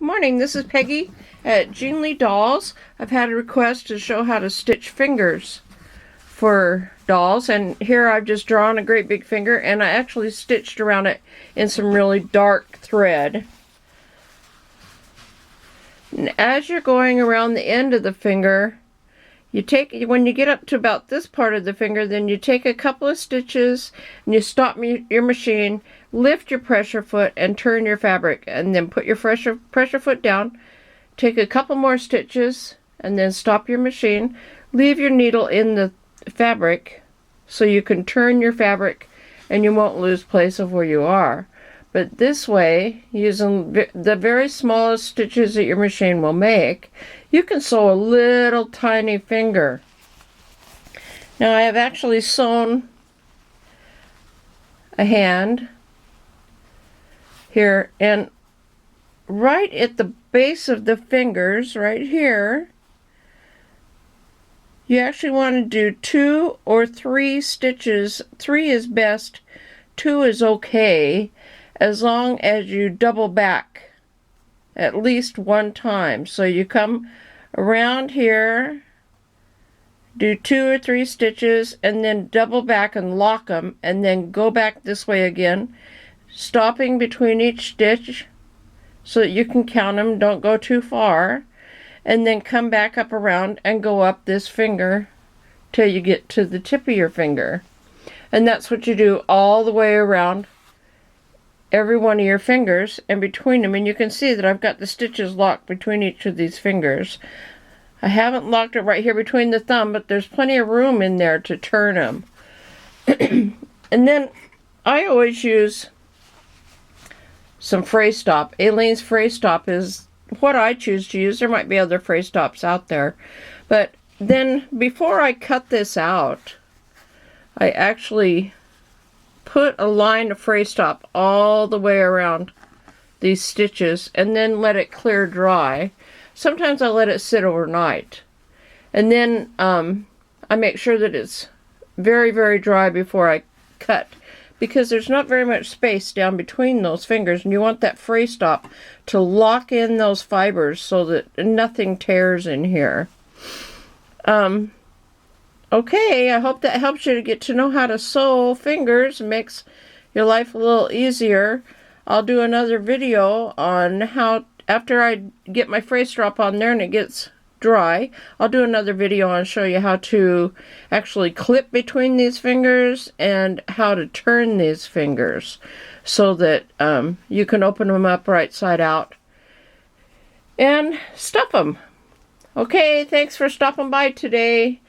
Morning, this is Peggy at Jean Lee Dolls. I've had a request to show how to stitch fingers for dolls, and here I've just drawn a great big finger, and I actually stitched around it in some really dark thread. And as you're going around the end of the finger, when you get up to about this part of the finger, then you take a couple of stitches and you stop your machine, lift your pressure foot and turn your fabric, and then put your pressure foot down, take a couple more stitches and then stop your machine, leave your needle in the fabric so you can turn your fabric and you won't lose place of where you are. But this way, using the very smallest stitches that your machine will make, you can sew a little tiny finger. Now I have actually sewn a hand here, and right at the base of the fingers, right here, you actually want to do 2 or 3 stitches. 3 is best, 2 is okay, as long as you double back at least one time. So you come around here, do 2 or 3 stitches, and then double back and lock them, and then go back this way again, stopping between each stitch so that you can count them, don't go too far, and then come back up around and go up this finger till you get to the tip of your finger. And that's what you do all the way around every one of your fingers and between them. And you can see that I've got the stitches locked between each of these fingers. I haven't locked it right here between the thumb, but there's plenty of room in there to turn them. And then I always use some fray stop. Aleene's fray stop is what I choose to use. There might be other fray stops out there. But then before I cut this out, I actually put a line of fray stop all the way around these stitches and then let it clear dry. Sometimes I let it sit overnight. And then I make sure that it's very, very dry before I cut, because there's not very much space down between those fingers, and you want that fray stop to lock in those fibers so that nothing tears in here. Okay, I hope that helps you to get to know how to sew fingers and makes your life a little easier. I'll do another video on how, after I get my fray strap on there and it gets dry, I'll do another video and show you how to actually clip between these fingers and how to turn these fingers so that you can open them up right side out and stuff them. Okay, thanks for stopping by today.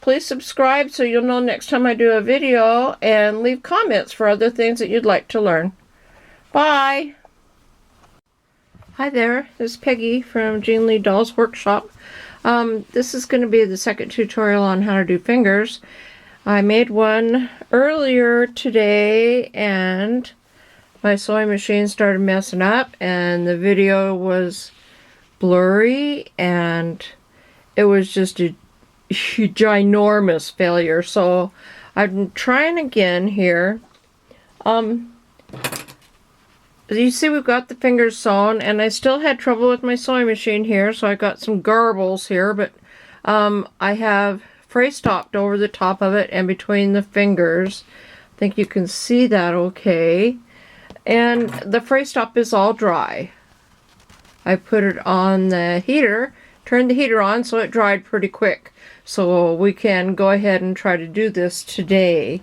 Please subscribe so you'll know next time I do a video, and leave comments for other things that you'd like to learn. Bye! Hi there, this is Peggy from Jean Lee Dolls Workshop. This is going to be the second tutorial on how to do fingers. I made one earlier today and my sewing machine started messing up and the video was blurry and it was just a ginormous failure, so I'm trying again here. You see we've got the fingers sewn, and I still had trouble with my sewing machine here, so I got some garbles here, but I have fray stopped over the top of it and between the fingers. I think you can see that okay. And the fray stop is all dry. I put it on the heater, turned the heater on so it dried pretty quick. So we can go ahead and try to do this today.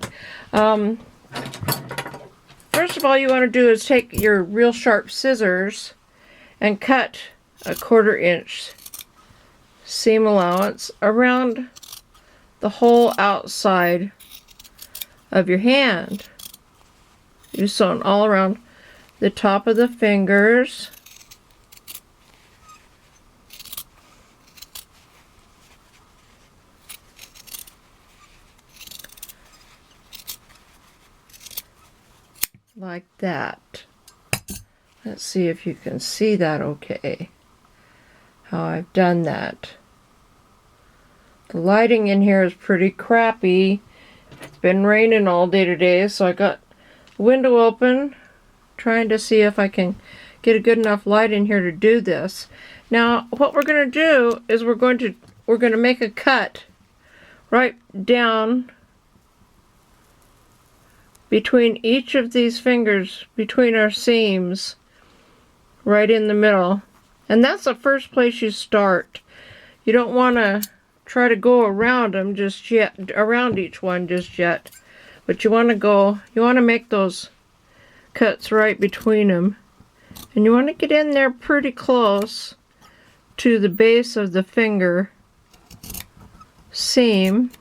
First of all, you want to do is take your real sharp scissors and cut a 1/4 inch seam allowance around the whole outside of your hand. You sew it all around the top of the fingers. Like that. Let's see if you can see that okay, how I've done that. The lighting in here is pretty crappy. It's been raining all day today, so I got the window open, trying to see if I can get a good enough light in here to do this. Now, what we're going to do is we're going to make a cut right down between each of these fingers, between our seams, right in the middle. And that's the first place you start. You don't want to try to go around them just yet, around each one just yet. But you want to make those cuts right between them. And you want to get in there pretty close to the base of the finger seam.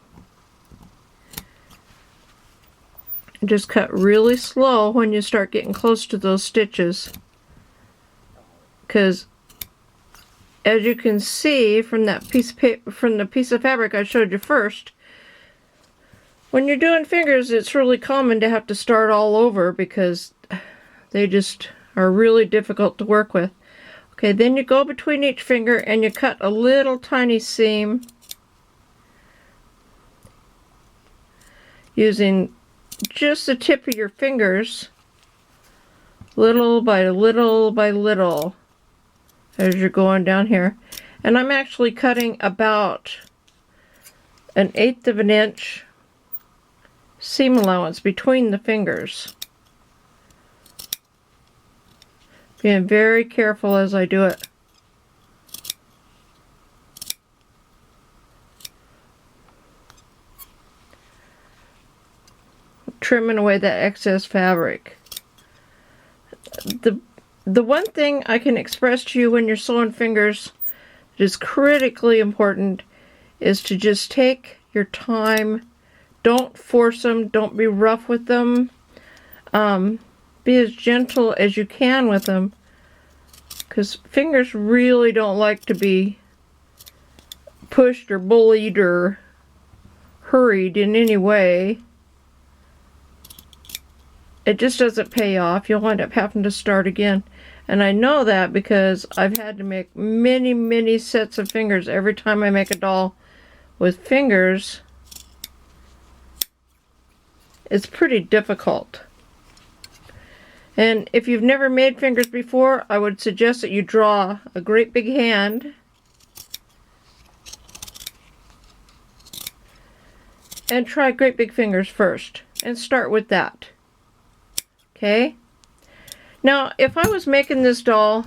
And just cut really slow when you start getting close to those stitches. Because as you can see from that piece of paper, from the piece of fabric I showed you first, when you're doing fingers, it's really common to have to start all over because they just are really difficult to work with. Okay, then you go between each finger and you cut a little tiny seam using just the tip of your fingers, little by little by little, as you're going down here. And I'm actually cutting about 1/8 of an inch seam allowance between the fingers. Being very careful as I do it. Trimming away that excess fabric. The one thing I can express to you when you're sewing fingers that is critically important is to just take your time. Don't force them. Don't be rough with them. Be as gentle as you can with them, because fingers really don't like to be pushed or bullied or hurried in any way. It just doesn't pay off. You'll wind up having to start again. And I know that because I've had to make many, many sets of fingers every time I make a doll with fingers. It's pretty difficult. And if you've never made fingers before, I would suggest that you draw a great big hand and try great big fingers first and start with that. Okay? Now, if I was making this doll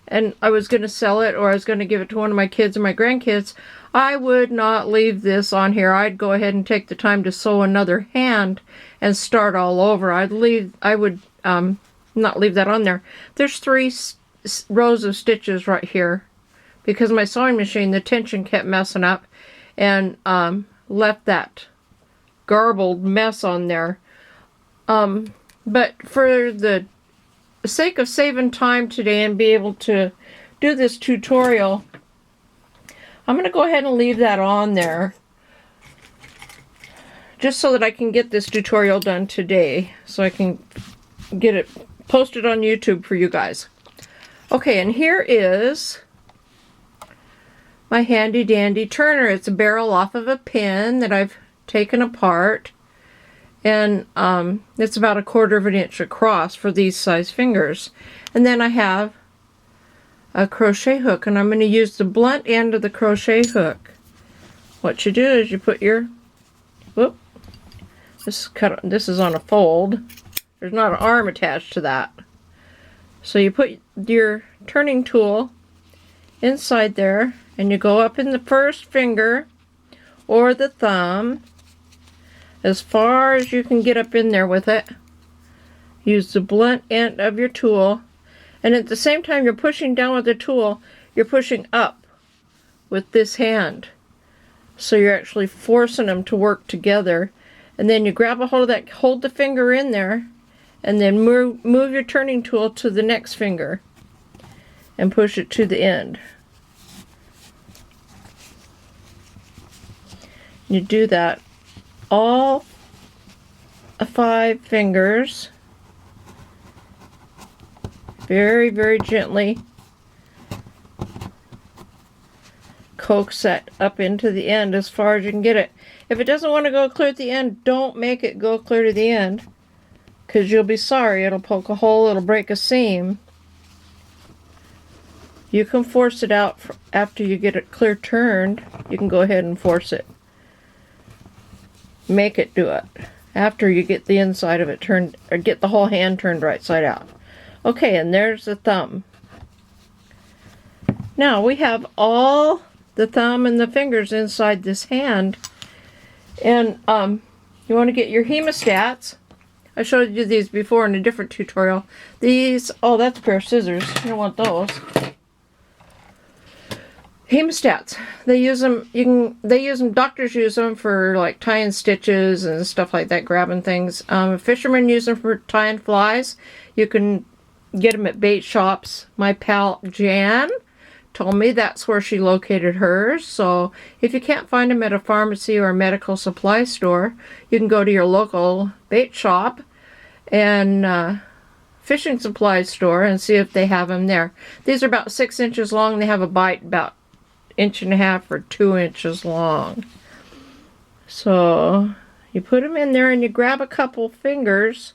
and I was going to sell it or I was going to give it to one of my kids or my grandkids, I would not leave this on here. I'd go ahead and take the time to sew another hand and start all over. I would not leave that on there. There's 3 rows of stitches right here because my sewing machine, the tension kept messing up and left that garbled mess on there. But for the sake of saving time today and be able to do this tutorial, I'm going to go ahead and leave that on there just so that I can get this tutorial done today, so I can get it posted on YouTube for you guys. Okay, and here is my handy dandy turner. It's a barrel off of a pin that I've taken apart, and it's about 1/4 of an inch across for these size fingers. And then I have a crochet hook, and I'm going to use the blunt end of the crochet hook. What you do is you put your, whoop, this is on a fold. There's not an arm attached to that. So you put your turning tool inside there, and you go up in the first finger or the thumb as far as you can get up in there with it. Use the blunt end of your tool, and at the same time you're pushing down with the tool, you're pushing up with this hand. So you're actually forcing them to work together. And then you grab a hold of that, hold the finger in there, and then move your turning tool to the next finger and push it to the end. You do that all 5 fingers, very, very gently. Coax that up into the end as far as you can get it. If it doesn't want to go clear at the end, don't make it go clear to the end, because you'll be sorry. It'll poke a hole, it'll break a seam. You can force it out after you get it clear turned. You can go ahead and force it. Make it do it after you get the inside of it turned, or get the whole hand turned right side out. Okay, and there's the thumb. Now we have all the thumb and the fingers inside this hand. And you want to get your hemostats. I showed you these before in a different tutorial. These, oh, that's a pair of scissors. You don't want those. Hemostats. They use them, doctors use them for like tying stitches and stuff like that, grabbing things. Fishermen use them for tying flies. You can get them at bait shops. My pal Jan told me that's where she located hers. So if you can't find them at a pharmacy or a medical supply store, you can go to your local bait shop and fishing supply store and see if they have them there. These are about 6 inches long. They have a bite about 1.5 or 2 inches long. So you put them in there and you grab a couple fingers,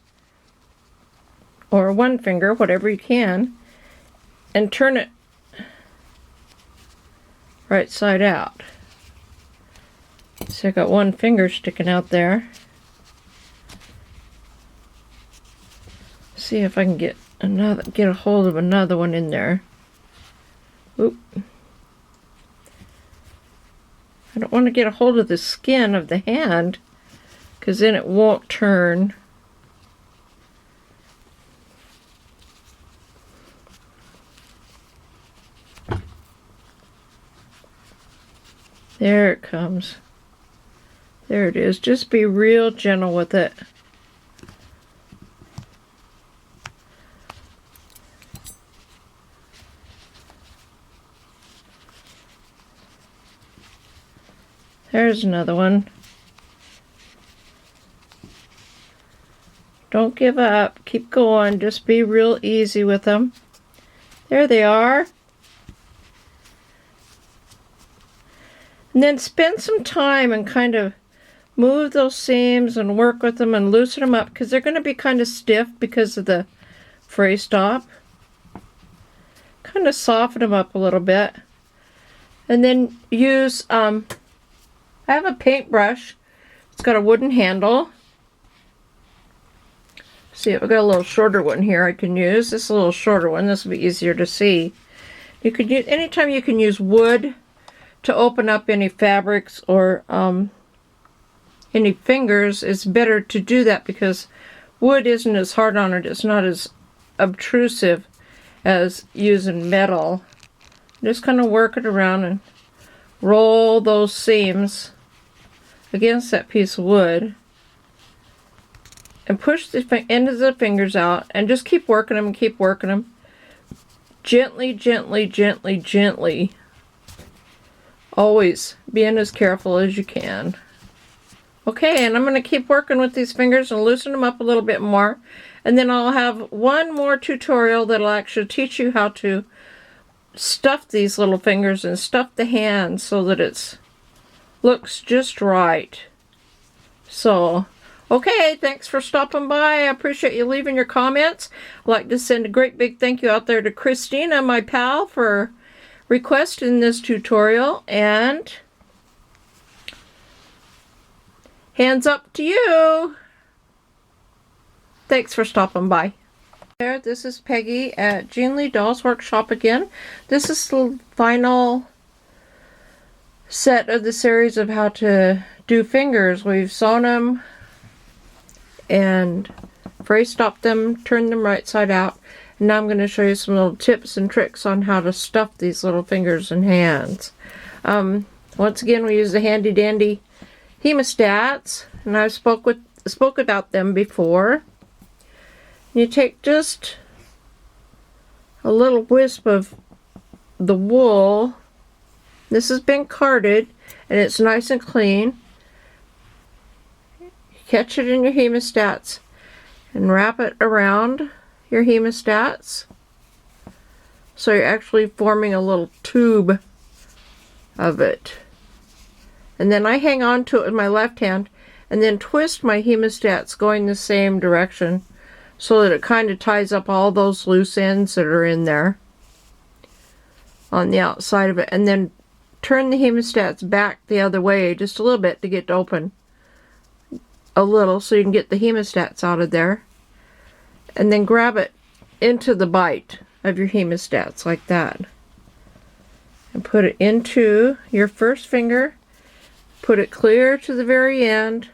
or one finger, whatever you can, and turn it right side out. So I got one finger sticking out there. See if I can get a hold of another one in there. Oop. I don't want to get a hold of the skin of the hand, because then it won't turn. There it comes. There it is. Just be real gentle with it. There's another one. Don't give up. Keep going. Just be real easy with them. There they are. And then spend some time and kind of move those seams and work with them and loosen them up, because they're going to be kind of stiff because of the fray stop. Kind of soften them up a little bit. And then use, I have a paintbrush. It's got a wooden handle. See, I've got a little shorter one here I can use. This is a little shorter one. This will be easier to see. You could use, anytime you can use wood to open up any fabrics or any fingers, it's better to do that, because wood isn't as hard on it. It's not as obtrusive as using metal. Just kind of work it around and roll those seams against that piece of wood and push the end of the fingers out, and just keep working them and keep working them. Gently, gently, gently, gently. Always being as careful as you can. Okay, and I'm going to keep working with these fingers and loosen them up a little bit more. And then I'll have one more tutorial that'll actually teach you how to stuff these little fingers and stuff the hands so that it looks just right. So, okay, thanks for stopping by. I appreciate you leaving your comments. I'd like to send a great big thank you out there to Christina, my pal, for requesting this tutorial, and hands up to you. Thanks for stopping by. There, this is Peggy at Jean Lee Dolls Workshop again. This is the final set of the series of how to do fingers. We've sewn them and fray stopped them, turned them right side out. And now I'm going to show you some little tips and tricks on how to stuff these little fingers and hands. Once again, we use the handy dandy hemostats, and I've spoke about them before. You take just a little wisp of the wool. This has been carded and it's nice and clean. Catch it in your hemostats and wrap it around your hemostats, so you're actually forming a little tube of it. And then I hang on to it with my left hand and then twist my hemostats going the same direction, so that it kind of ties up all those loose ends that are in there. on the outside of it, and then turn the hemostats back the other way just a little bit to get to open a little so you can get the hemostats out of there, and then grab it into the bite of your hemostats like that and put it into your first finger, put it clear to the very end,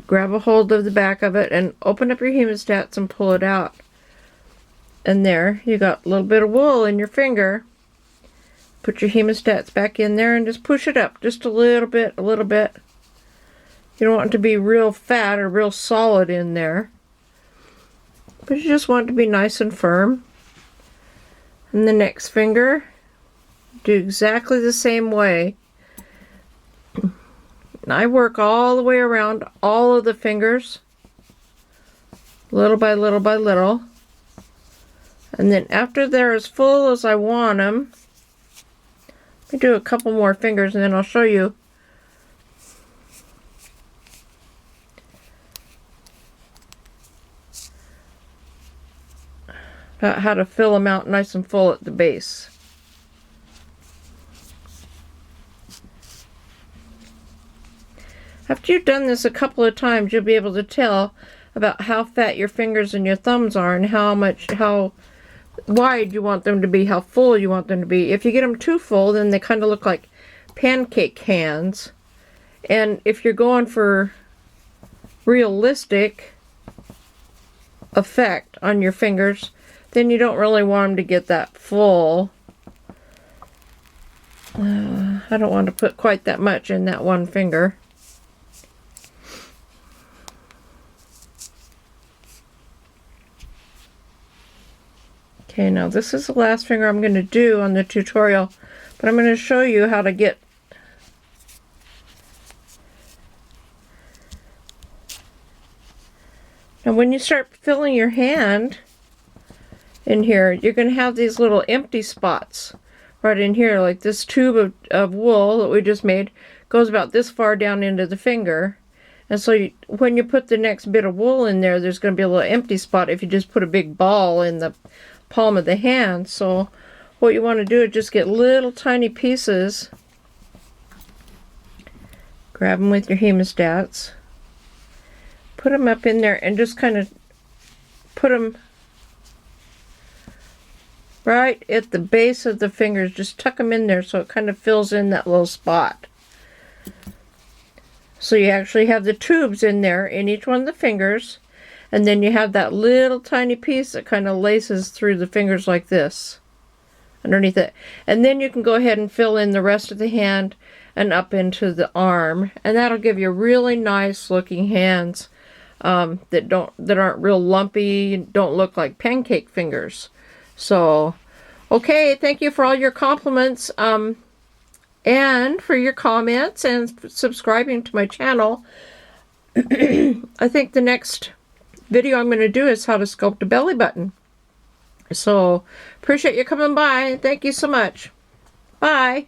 grab a hold of the back of it and open up your hemostats and pull it out. And there you got a little bit of wool in your finger. Put your hemostats back in there and just push it up just a little bit, a little bit. You don't want it to be real fat or real solid in there, but you just want it to be nice and firm. And the next finger, do exactly the same way. And I work all the way around all of the fingers, little by little by little. And then after they're as full as I want them, let me do a couple more fingers and then I'll show you. About how to fill them out nice and full at the base. After you've done this a couple of times, you'll be able to tell about how fat your fingers and your thumbs are and how wide you want them to be, how full you want them to be. If you get them too full, then they kind of look like pancake hands. And if you're going for realistic effect on your fingers, then you don't really want them to get that full. I don't want to put quite that much in that one finger. Okay, now this is the last finger I'm going to do on the tutorial, but I'm going to show you how to get now when you start filling your hand in here, you're going to have these little empty spots right in here, like this tube of wool that we just made goes about this far down into the finger. And so when you put the next bit of wool in there, there's going to be a little empty spot if you just put a big ball in the palm of the hand. So what you want to do is just get little tiny pieces, grab them with your hemostats, put them up in there and just kind of put them right at the base of the fingers. Just tuck them in there so it kind of fills in that little spot. So you actually have the tubes in there in each one of the fingers, and then you have that little tiny piece that kind of laces through the fingers like this underneath it. And then you can go ahead and fill in the rest of the hand and up into the arm, and that'll give you really nice looking hands that aren't real lumpy, don't look like pancake fingers. So okay, thank you for all your compliments and for your comments and subscribing to my channel. I think the next video I'm going to do is how to sculpt a belly button. So appreciate you coming by. Thank you so much. Bye.